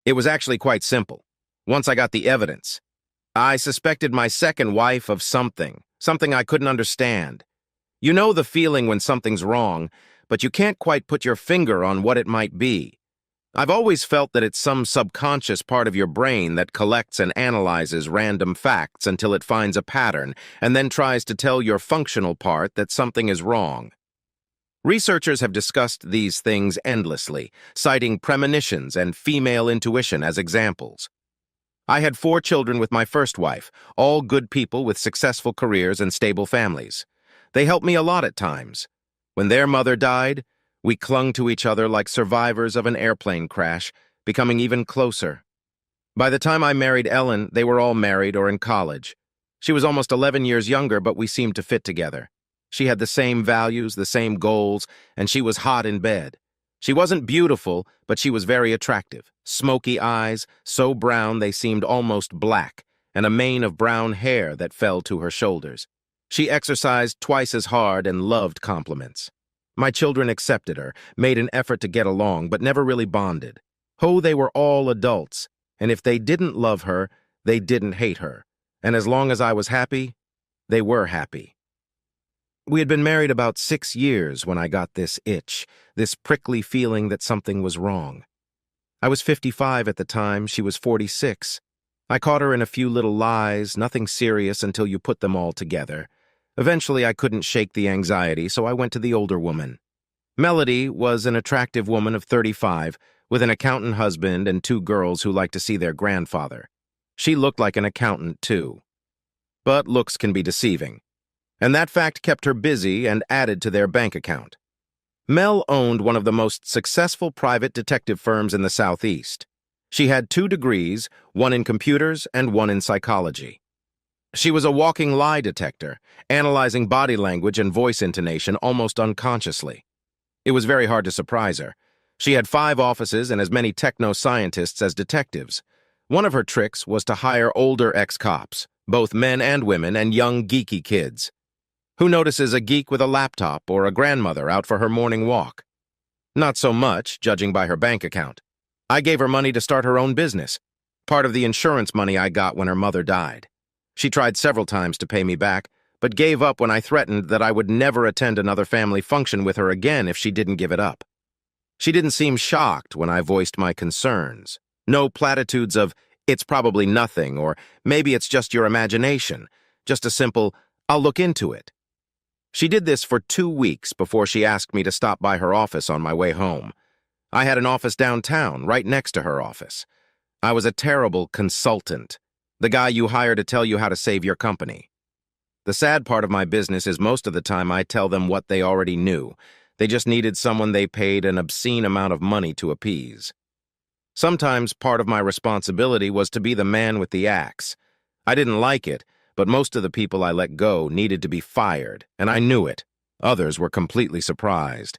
It was actually quite simple. Once I got the evidence, I suspected my second wife of something I couldn't understand. You know the feeling when something's wrong, but you can't quite put your finger on what it might be. I've always felt that it's some subconscious part of your brain that collects and analyzes random facts until it finds a pattern and then tries to tell your functional part that something is wrong. Researchers have discussed these things endlessly, citing premonitions and female intuition as examples. I had 4 children with my first wife, all good people with successful careers and stable families. They helped me a lot at times. When their mother died, we clung to each other like survivors of an airplane crash, becoming even closer. By the time I married Ellen, they were all married or in college. She was almost 11 years younger, but we seemed to fit together. She had the same values, the same goals, and she was hot in bed. She wasn't beautiful, but she was very attractive. Smoky eyes, so brown they seemed almost black, and a mane of brown hair that fell to her shoulders. She exercised twice as hard and loved compliments. My children accepted her, made an effort to get along, but never really bonded. They were all adults, and if they didn't love her, they didn't hate her. And as long as I was happy, they were happy. We had been married about 6 years when I got this itch, this prickly feeling that something was wrong. I was 55 at the time, she was 46. I caught her in a few little lies, nothing serious until you put them all together. Eventually, I couldn't shake the anxiety, so I went to the older woman. Melody was an attractive woman of 35, with an accountant husband and 2 girls who liked to see their grandfather. She looked like an accountant, too. But looks can be deceiving. And that fact kept her busy and added to their bank account. Mel owned one of the most successful private detective firms in the Southeast. She had 2 degrees, one in computers and one in psychology. She was a walking lie detector, analyzing body language and voice intonation almost unconsciously. It was very hard to surprise her. She had 5 offices and as many techno-scientists as detectives. One of her tricks was to hire older ex-cops, both men and women, and young geeky kids. Who notices a geek with a laptop or a grandmother out for her morning walk? Not so much, judging by her bank account. I gave her money to start her own business, part of the insurance money I got when her mother died. She tried several times to pay me back, but gave up when I threatened that I would never attend another family function with her again if she didn't give it up. She didn't seem shocked when I voiced my concerns. No platitudes of, "It's probably nothing," or "Maybe it's just your imagination." Just a simple, "I'll look into it." She did this for 2 weeks before she asked me to stop by her office on my way home. I had an office downtown, right next to her office. I was a terrible consultant, the guy you hire to tell you how to save your company. The sad part of my business is most of the time I tell them what they already knew. They just needed someone they paid an obscene amount of money to appease. Sometimes part of my responsibility was to be the man with the axe. I didn't like it, but most of the people I let go needed to be fired, and I knew it. Others were completely surprised.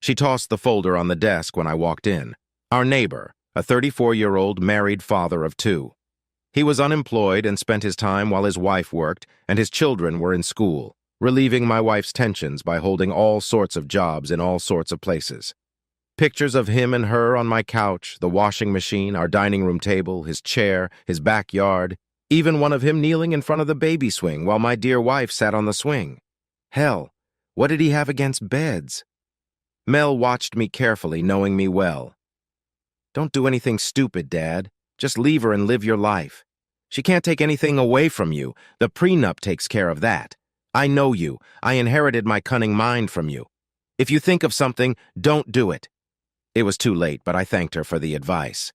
She tossed the folder on the desk when I walked in. Our neighbor, a 34-year-old married father of 2. He was unemployed and spent his time while his wife worked and his children were in school, relieving my wife's tensions by holding all sorts of jobs in all sorts of places. Pictures of him and her on my couch, the washing machine, our dining room table, his chair, his backyard, even one of him kneeling in front of the baby swing while my dear wife sat on the swing. Hell, what did he have against beds? Mel watched me carefully, knowing me well. "Don't do anything stupid, Dad. Just leave her and live your life. She can't take anything away from you. The prenup takes care of that. I know you. I inherited my cunning mind from you. If you think of something, don't do it." It was too late, but I thanked her for the advice.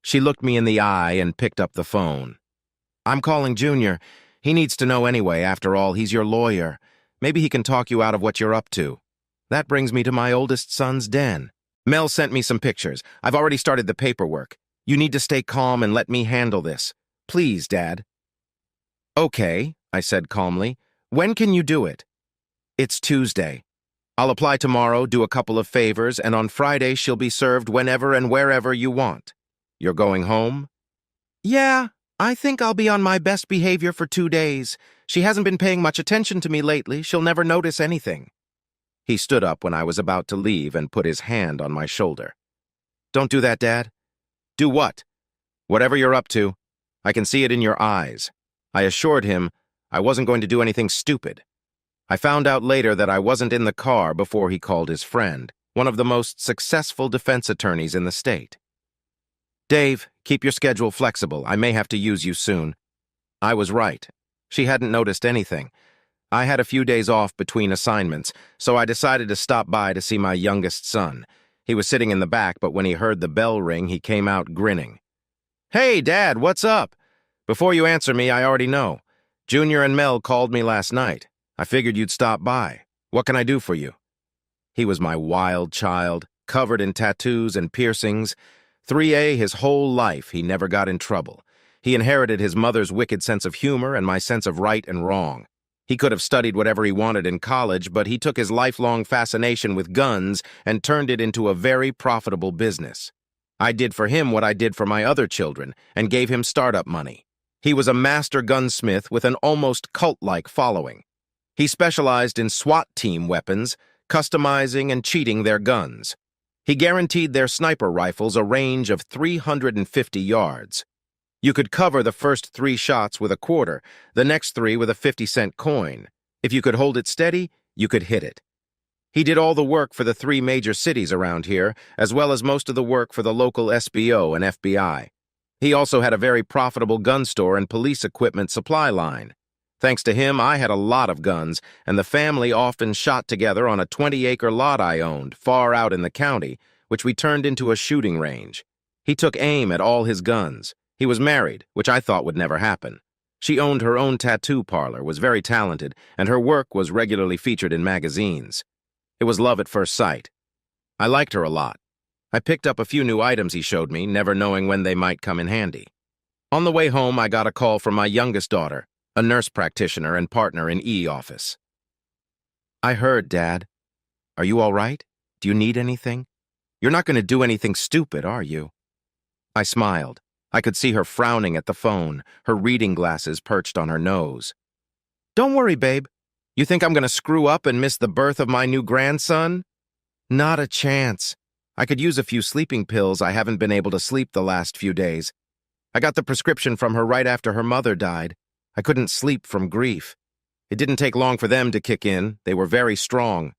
She looked me in the eye and picked up the phone. "I'm calling Junior. He needs to know anyway. After all, he's your lawyer. Maybe he can talk you out of what you're up to." That brings me to my oldest son's den. Mel sent me some pictures. I've already started the paperwork. You need to stay calm and let me handle this. Please, Dad. "Okay," I said calmly. "When can you do it?" "It's Tuesday. I'll apply tomorrow, do a couple of favors, and on Friday she'll be served whenever and wherever you want. You're going home?" "Yeah, I think I'll be on my best behavior for 2 days. She hasn't been paying much attention to me lately. She'll never notice anything." He stood up when I was about to leave and put his hand on my shoulder. "Don't do that, Dad. Do what? Whatever you're up to. I can see it in your eyes. I assured him I wasn't going to do anything stupid. I found out later that I wasn't in the car before he called his friend, one of the most successful defense attorneys in the state. Dave, keep your schedule flexible. I may have to use you soon. I was right. She hadn't noticed anything. I had a few days off between assignments, so I decided to stop by to see my youngest son. He was sitting in the back, but when he heard the bell ring, he came out grinning. Hey, Dad, what's up? Before you answer me, I already know. Junior and Mel called me last night. I figured you'd stop by. What can I do for you? He was my wild child, covered in tattoos and piercings. 3A his whole life, he never got in trouble. He inherited his mother's wicked sense of humor and my sense of right and wrong. He could have studied whatever he wanted in college, but he took his lifelong fascination with guns and turned it into a very profitable business. I did for him what I did for my other children and gave him startup money. He was a master gunsmith with an almost cult-like following. He specialized in SWAT team weapons, customizing and cheating their guns. He guaranteed their sniper rifles a range of 350 yards. You could cover the first 3 shots with a quarter, the next 3 with a 50-cent coin. If you could hold it steady, you could hit it. He did all the work for the 3 major cities around here, as well as most of the work for the local SBO and FBI. He also had a very profitable gun store and police equipment supply line. Thanks to him, I had a lot of guns, and the family often shot together on a 20-acre lot I owned, far out in the county, which we turned into a shooting range. He took aim at all his guns. He was married, which I thought would never happen. She owned her own tattoo parlor, was very talented, and her work was regularly featured in magazines. It was love at first sight. I liked her a lot. I picked up a few new items he showed me, never knowing when they might come in handy. On the way home, I got a call from my youngest daughter, a nurse practitioner and partner in office. I heard, Dad. Are you all right? Do you need anything? You're not going to do anything stupid, are you? I smiled. I could see her frowning at the phone, her reading glasses perched on her nose. Don't worry, babe. You think I'm going to screw up and miss the birth of my new grandson? Not a chance. I could use a few sleeping pills. I haven't been able to sleep the last few days. I got the prescription from her right after her mother died. I couldn't sleep from grief. It didn't take long for them to kick in. They were very strong.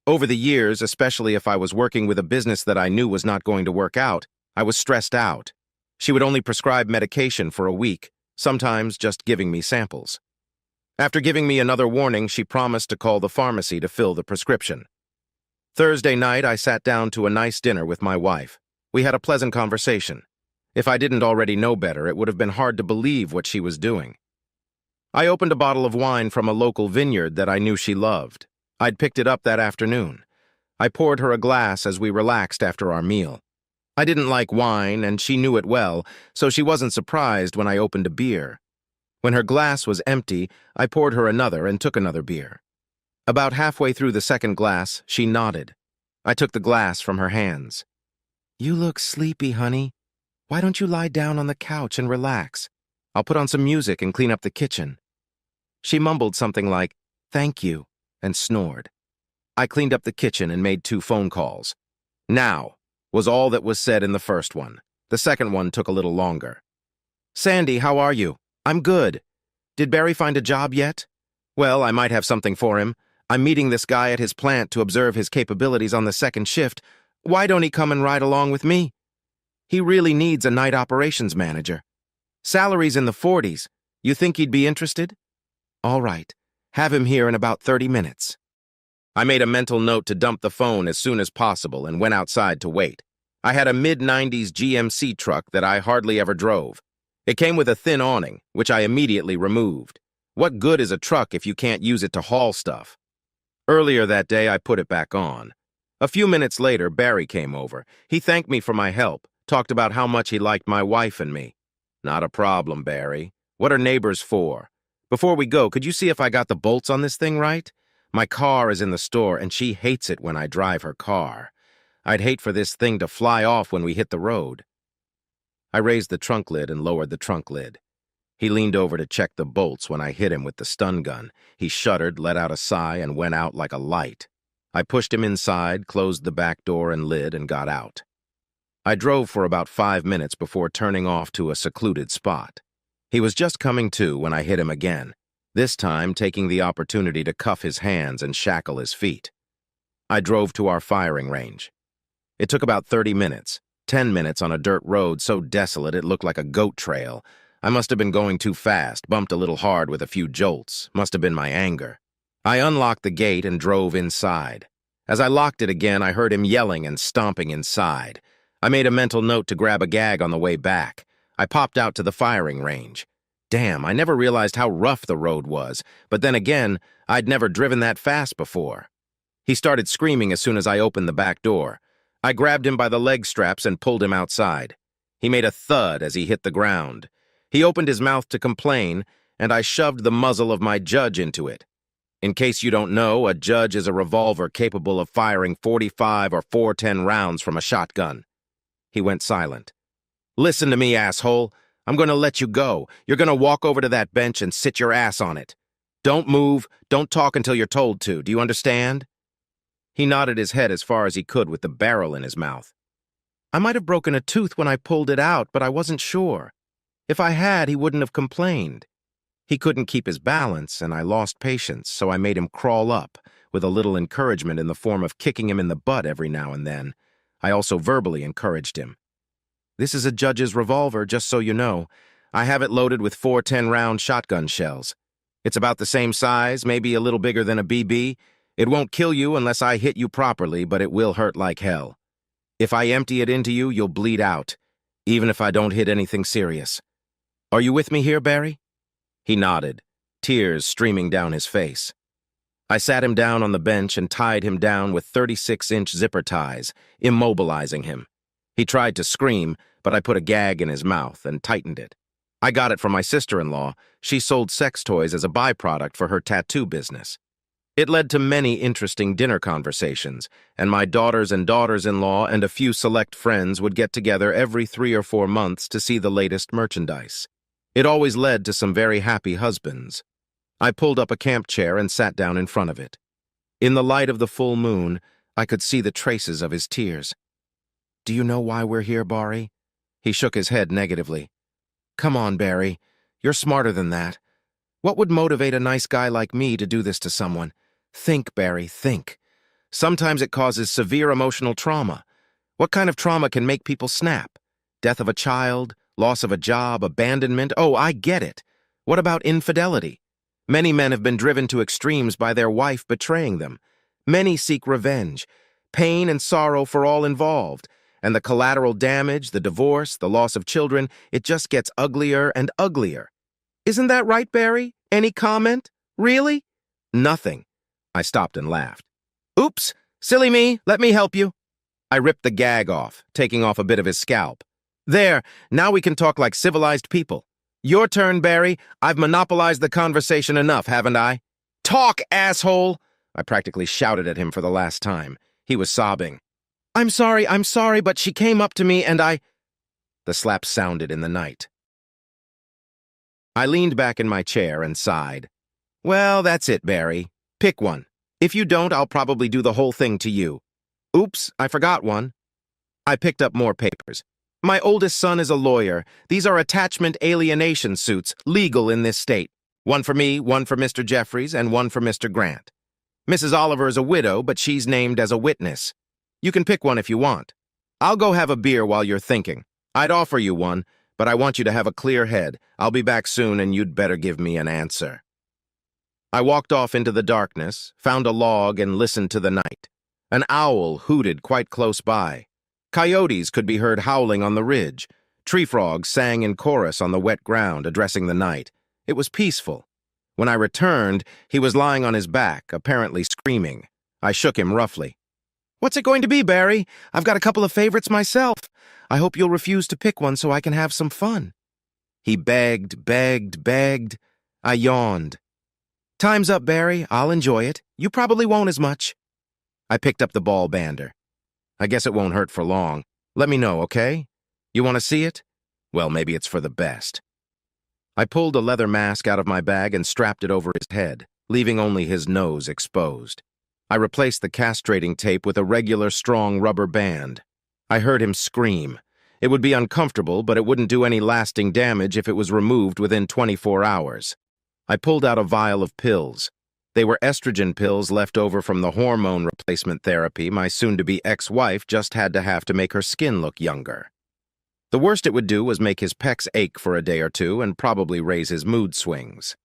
Over the years, especially if I was working with a business that I knew was not going to work out, I was stressed out. She would only prescribe medication for a week, sometimes just giving me samples. After giving me another warning, she promised to call the pharmacy to fill the prescription. Thursday night, I sat down to a nice dinner with my wife. We had a pleasant conversation. If I didn't already know better, it would have been hard to believe what she was doing. I opened a bottle of wine from a local vineyard that I knew she loved. I'd picked it up that afternoon. I poured her a glass as we relaxed after our meal. I didn't like wine, and she knew it well, so she wasn't surprised when I opened a beer. When her glass was empty, I poured her another and took another beer. About halfway through the second glass, she nodded. I took the glass from her hands. You look sleepy, honey. Why don't you lie down on the couch and relax? I'll put on some music and clean up the kitchen. She mumbled something like, thank you, and snored. I cleaned up the kitchen and made 2 phone calls. Now was all that was said in the first one. The second one took a little longer. Sandy, how are you? I'm good. Did Barry find a job yet? Well, I might have something for him. I'm meeting this guy at his plant to observe his capabilities on the second shift. Why don't he come and ride along with me? He really needs a night operations manager. Salary's in the 40s. You think he'd be interested? All right. Have him here in about 30 minutes. I made a mental note to dump the phone as soon as possible and went outside to wait. I had a mid-90s GMC truck that I hardly ever drove. It came with a thin awning, which I immediately removed. What good is a truck if you can't use it to haul stuff? Earlier that day, I put it back on. A few minutes later, Barry came over. He thanked me for my help, talked about how much he liked my wife and me. Not a problem, Barry. What are neighbors for? Before we go, could you see if I got the bolts on this thing right? My car is in the store, and she hates it when I drive her car. I'd hate for this thing to fly off when we hit the road. I raised the trunk lid and lowered the trunk lid. He leaned over to check the bolts when I hit him with the stun gun. He shuddered, let out a sigh, and went out like a light. I pushed him inside, closed the back door and lid, and got out. I drove for about 5 minutes before turning off to a secluded spot. He was just coming to when I hit him again, this time taking the opportunity to cuff his hands and shackle his feet. I drove to our firing range. It took about 30 minutes, 10 minutes on a dirt road so desolate it looked like a goat trail. I must have been going too fast, bumped a little hard with a few jolts. Must have been my anger. I unlocked the gate and drove inside. As I locked it again, I heard him yelling and stomping inside. I made a mental note to grab a gag on the way back. I popped out to the firing range. Damn, I never realized how rough the road was, but then again, I'd never driven that fast before. He started screaming as soon as I opened the back door. I grabbed him by the leg straps and pulled him outside. He made a thud as he hit the ground. He opened his mouth to complain, and I shoved the muzzle of my Judge into it. In case you don't know, a Judge is a revolver capable of firing 45 or 410 rounds from a shotgun. He went silent. Listen to me, asshole. I'm going to let you go. You're going to walk over to that bench and sit your ass on it. Don't move. Don't talk until you're told to. Do you understand? He nodded his head as far as he could with the barrel in his mouth. I might have broken a tooth when I pulled it out, but I wasn't sure. If I had, he wouldn't have complained. He couldn't keep his balance, and I lost patience, so I made him crawl up, with a little encouragement in the form of kicking him in the butt every now and then. I also verbally encouraged him. This is a Judge's revolver, just so you know. I have it loaded with 410-round shotgun shells. It's about the same size, maybe a little bigger than a BB. It won't kill you unless I hit you properly, but it will hurt like hell. If I empty it into you, you'll bleed out, even if I don't hit anything serious. Are you with me here, Barry? He nodded, tears streaming down his face. I sat him down on the bench and tied him down with 36-inch zipper ties, immobilizing him. He tried to scream, but I put a gag in his mouth and tightened it. I got it from my sister-in-law. She sold sex toys as a byproduct for her tattoo business. It led to many interesting dinner conversations, and my daughters and daughters-in-law and a few select friends would get together every 3 or 4 months to see the latest merchandise. It always led to some very happy husbands. I pulled up a camp chair and sat down in front of it. In the light of the full moon, I could see the traces of his tears. Do you know why we're here, Barry? He shook his head negatively. Come on, Barry. You're smarter than that. What would motivate a nice guy like me to do this to someone? Think, Barry, think. Sometimes it causes severe emotional trauma. What kind of trauma can make people snap? Death of a child, loss of a job, abandonment? Oh, I get it. What about infidelity? Many men have been driven to extremes by their wife betraying them. Many seek revenge, pain and sorrow for all involved. And the collateral damage, the divorce, the loss of children, it just gets uglier and uglier. Isn't that right, Barry? Any comment? Really? Nothing. I stopped and laughed. Oops, silly me, let me help you. I ripped the gag off, taking off a bit of his scalp. There, now we can talk like civilized people. Your turn, Barry. I've monopolized the conversation enough, haven't I? Talk, asshole! I practically shouted at him for the last time. He was sobbing. I'm sorry, but she came up to me and I... The slap sounded in the night. I leaned back in my chair and sighed. Well, that's it, Barry. Pick one. If you don't, I'll probably do the whole thing to you. Oops, I forgot one. I picked up more papers. My oldest son is a lawyer. These are attachment alienation suits, legal in this state. One for me, one for Mr. Jeffries, and one for Mr. Grant. Mrs. Oliver is a widow, but she's named as a witness. You can pick one if you want. I'll go have a beer while you're thinking. I'd offer you one, but I want you to have a clear head. I'll be back soon, and you'd better give me an answer. I walked off into the darkness, found a log, and listened to the night. An owl hooted quite close by. Coyotes could be heard howling on the ridge. Tree frogs sang in chorus on the wet ground, addressing the night. It was peaceful. When I returned, he was lying on his back, apparently screaming. I shook him roughly. What's it going to be, Barry? I've got a couple of favorites myself. I hope you'll refuse to pick one so I can have some fun. He begged. I yawned. Time's up, Barry. I'll enjoy it. You probably won't as much. I picked up the ball bander. I guess it won't hurt for long. Let me know, okay? You want to see it? Well, maybe it's for the best. I pulled a leather mask out of my bag and strapped it over his head, leaving only his nose exposed. I replaced the castrating tape with a regular strong rubber band. I heard him scream. It would be uncomfortable, but it wouldn't do any lasting damage if it was removed within 24 hours. I pulled out a vial of pills. They were estrogen pills left over from the hormone replacement therapy my soon-to-be ex-wife just had to have to make her skin look younger. The worst it would do was make his pecs ache for a day or two and probably raise his mood swings.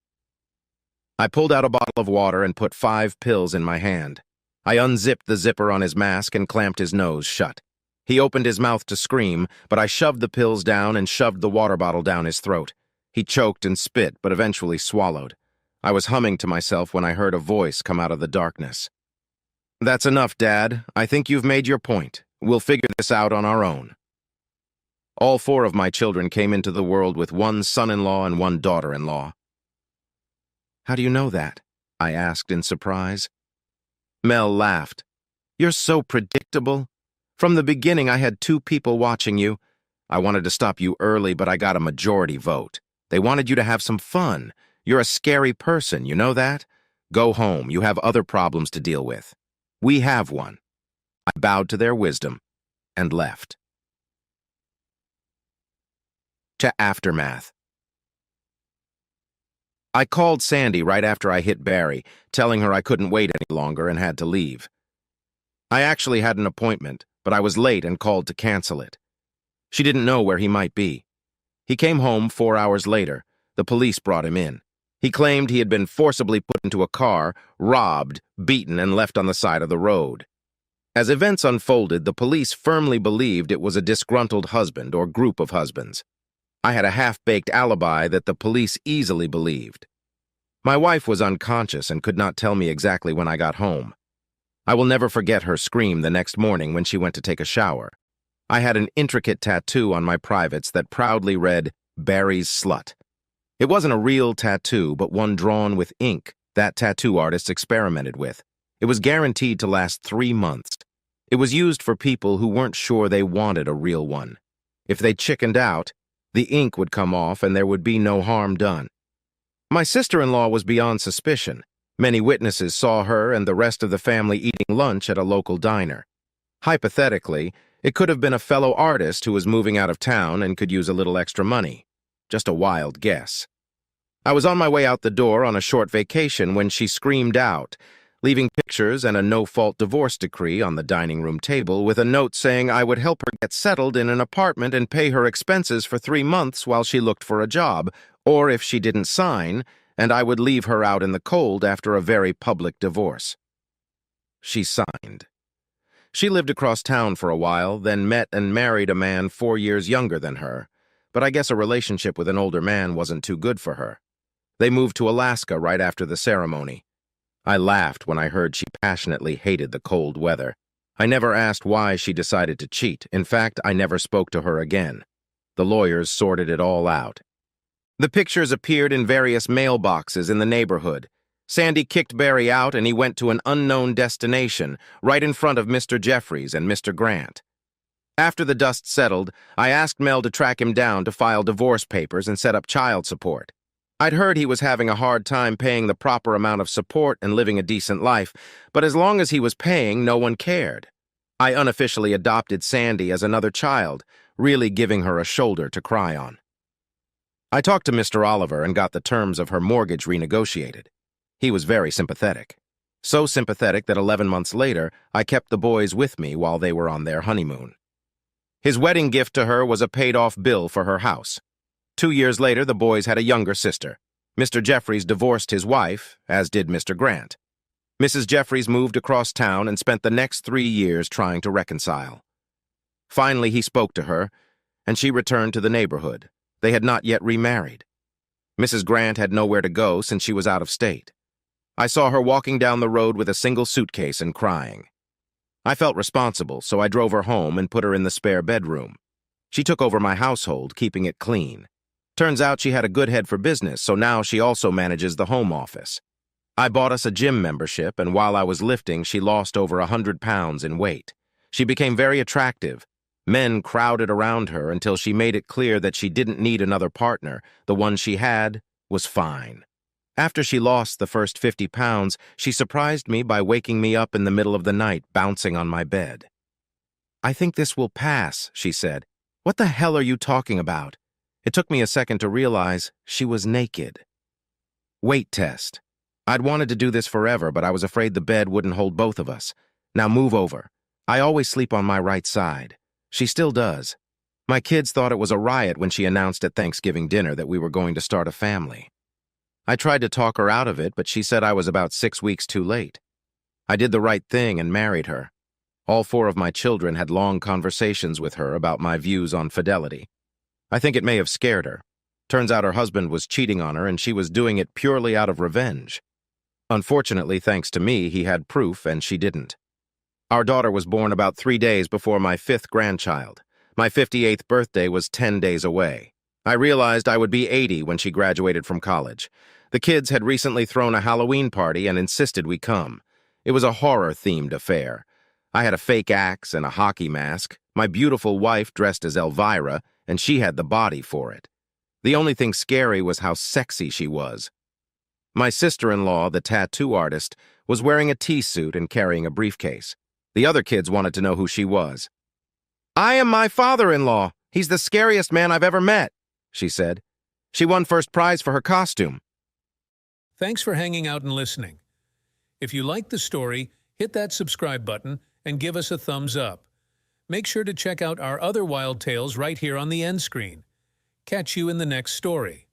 I pulled out a bottle of water and put 5 pills in my hand. I unzipped the zipper on his mask and clamped his nose shut. He opened his mouth to scream, but I shoved the pills down and shoved the water bottle down his throat. He choked and spit, but eventually swallowed. I was humming to myself when I heard a voice come out of the darkness. "That's enough, Dad. I think you've made your point. We'll figure this out on our own." All 4 of my children came into the world with one son-in-law and one daughter-in-law. "How do you know that?" I asked in surprise. Mel laughed. "You're so predictable. From the beginning, I had 2 people watching you. I wanted to stop you early, but I got a majority vote. They wanted you to have some fun. You're a scary person, you know that? Go home. You have other problems to deal with. We have one." I bowed to their wisdom and left. To aftermath. I called Sandy right after I hit Barry, telling her I couldn't wait any longer and had to leave. I actually had an appointment, but I was late and called to cancel it. She didn't know where he might be. He came home 4 hours later. The police brought him in. He claimed he had been forcibly put into a car, robbed, beaten, and left on the side of the road. As events unfolded, the police firmly believed it was a disgruntled husband or group of husbands. I had a half-baked alibi that the police easily believed. My wife was unconscious and could not tell me exactly when I got home. I will never forget her scream the next morning when she went to take a shower. I had an intricate tattoo on my privates that proudly read, "Barry's Slut." It wasn't a real tattoo, but one drawn with ink that tattoo artists experimented with. It was guaranteed to last 3 months. It was used for people who weren't sure they wanted a real one. If they chickened out, the ink would come off and there would be no harm done. My sister-in-law was beyond suspicion. Many witnesses saw her and the rest of the family eating lunch at a local diner. Hypothetically, it could have been a fellow artist who was moving out of town and could use a little extra money. Just a wild guess. I was on my way out the door on a short vacation when she screamed out, leaving pictures and a no-fault divorce decree on the dining room table with a note saying I would help her get settled in an apartment and pay her expenses for 3 months while she looked for a job, or if she didn't sign, and I would leave her out in the cold after a very public divorce. She signed. She lived across town for a while, then met and married a man 4 years younger than her, but I guess a relationship with an older man wasn't too good for her. They moved to Alaska right after the ceremony. I laughed when I heard she passionately hated the cold weather. I never asked why she decided to cheat. In fact, I never spoke to her again. The lawyers sorted it all out. The pictures appeared in various mailboxes in the neighborhood. Sandy kicked Barry out and he went to an unknown destination, right in front of Mr. Jeffries and Mr. Grant. After the dust settled, I asked Mel to track him down to file divorce papers and set up child support. I'd heard he was having a hard time paying the proper amount of support and living a decent life, but as long as he was paying, no one cared. I unofficially adopted Sandy as another child, really giving her a shoulder to cry on. I talked to Mr. Oliver and got the terms of her mortgage renegotiated. He was very sympathetic. So sympathetic that 11 months later, I kept the boys with me while they were on their honeymoon. His wedding gift to her was a paid-off bill for her house. 2 years later, the boys had a younger sister. Mr. Jeffries divorced his wife, as did Mr. Grant. Mrs. Jeffries moved across town and spent the next 3 years trying to reconcile. Finally, he spoke to her, and she returned to the neighborhood. They had not yet remarried. Mrs. Grant had nowhere to go since she was out of state. I saw her walking down the road with a single suitcase and crying. I felt responsible, so I drove her home and put her in the spare bedroom. She took over my household, keeping it clean. Turns out she had a good head for business, so now she also manages the home office. I bought us a gym membership, and while I was lifting, she lost over 100 pounds in weight. She became very attractive. Men crowded around her until she made it clear that she didn't need another partner. The one she had was fine. After she lost the first 50 pounds, she surprised me by waking me up in the middle of the night, bouncing on my bed. "I think this will pass," she said. "What the hell are you talking about?" It took me a second to realize she was naked. Weight test. I'd wanted to do this forever, but I was afraid the bed wouldn't hold both of us. Now move over. I always sleep on my right side. She still does. My kids thought it was a riot when she announced at Thanksgiving dinner that we were going to start a family. I tried to talk her out of it, but she said I was about 6 weeks too late. I did the right thing and married her. All 4 of my children had long conversations with her about my views on fidelity. I think it may have scared her. Turns out her husband was cheating on her and she was doing it purely out of revenge. Unfortunately, thanks to me, he had proof and she didn't. Our daughter was born about 3 days before my 5th grandchild. My 58th birthday was 10 days away. I realized I would be 80 when she graduated from college. The kids had recently thrown a Halloween party and insisted we come. It was a horror-themed affair. I had a fake axe and a hockey mask, my beautiful wife dressed as Elvira, and she had the body for it. The only thing scary was how sexy she was. My sister-in-law, the tattoo artist, was wearing a tea-suit and carrying a briefcase. The other kids wanted to know who she was. "I am my father-in-law. He's the scariest man I've ever met," she said. She won first prize for her costume. Thanks for hanging out and listening. If you liked the story, hit that subscribe button and give us a thumbs up. Make sure to check out our other wild tales right here on the end screen. Catch you in the next story.